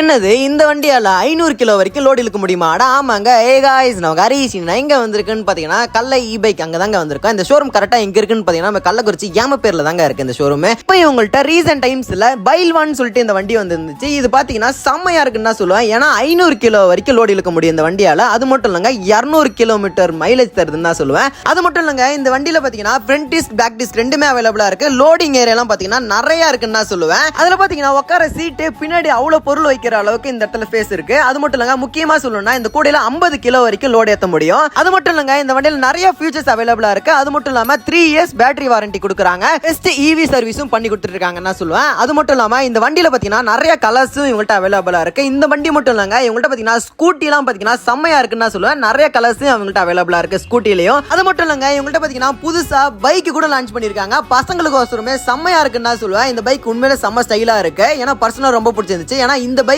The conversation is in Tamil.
என்னது இந்த வண்டியால 500 கிலோ வரைக்கும் லோடு இழுக்க முடியுமா? ஆமாங்க. காய்ஸ், நான் ஹரிஷ். நான் எங்க வந்திருக்குன்னு பாத்தீங்கன்னா கல்லை பைக் அங்க தாங்க வந்திருக்கோம். இந்த ஷோரூம் கரெக்டா எங்க இருக்குன்னு பாத்தீங்கன்னா நம்ம கள்ளக்குறிச்சி ஏம பேர்ல தாங்க இருக்கு இந்த ஷோரூம். இப்போ உங்கள்கிட்ட ரீசன்ட் டைம்ஸ்ல பைல்வான்னு சொல்லிட்டு இந்த வண்டி வந்துருந்துச்சு. இது பாத்தீங்கன்னா செம்மையா இருக்குன்னு தான் சொல்லுவேன். ஏன்னா 500 கிலோ வரைக்கும் லோடு இழுக்க முடியும் இந்த வண்டியால. அது மட்டும் இல்லங்க 200 கிலோமீட்டர் மைலேஜ் தருதுன்னு தான் சொல்லுவேன். அது மட்டும் இல்லங்க இந்த வண்டியில பாத்தீங்கன்னா ஃப்ரண்ட் டிஸ்க் பேக் டிஸ்க் ரெண்டுமே அவைலபிளா இருக்கு. லோடிங் ஏரியா எல்லாம் பாத்தீங்கன்னா நிறைய இருக்குன்னு தான் சொல்லுவேன். அதுல பாத்தீங்கன்னா உட்கார சீட்டு பின்னாடி அவ்வளவு பொருள் வைக்கிற அளவுக்கு இந்த இடத்துல ஸ்பேஸ் இருக்கு. அது மட்டும் இல்லங்க முக்கியமா சொல்லணும்னா இந்த கூடையில 50 கிலோ வரைக்கும் லோட் ஏத்த முடியும். அது மட்டும் இல்லங்க இந்த வண்டியில நிறைய ஃபீச்சர்ஸ் அவைலபிளா இருக்கு. அது மட்டும் இல்லாம 3 இயர்ஸ் பேட்டரி வாரண்டி கொடுக்குறாங்க. பெஸ்ட் ஈவி சர்வீஸும் பண்ணி கொடுத்துட்டு இருக்காங்கன்னு தான் சொல்லுவேன். அது மட்டும் இல்லாம இந்த வண்டியில பாத்தீங்கன்னா நிறைய கலர்ஸும் இவங்கள்ட்ட அவைலபிளா இருக்கு. இந்த வண்டி மட்டும் இல்லங்க இவங்கள்ட்ட பாத்தீங்கன்னா ஸ்கூட்டி எல்லாம் பாத்தீங்கன்னா செம்மையா இருக்குன்னு தான் சொல்லுவேன். நிறைய கலர்ஸும் அவங்கள்ட்ட அவைலபிளா இருக்கு ஸ்கூட்டிலையும். அது மட்டும் இல்லங்க இவங்கள்ட்ட பாத்தீங்கன்னா புதுசா பைக் கூட லான்ச் பண்ணிருக்காங்க. பசங்களுக்கு ஒசரமே செம்மையா இருக்குன்னு தான் சொல்லுவேன். இந்த பைக் உண்மையிலே செம்ம ஸ்டைலா இருக்கு. ஏன்னா பர்சனலா ரொம்ப பிடிச்சிருந்துச்சு. ஏன்னா இந்த பைக்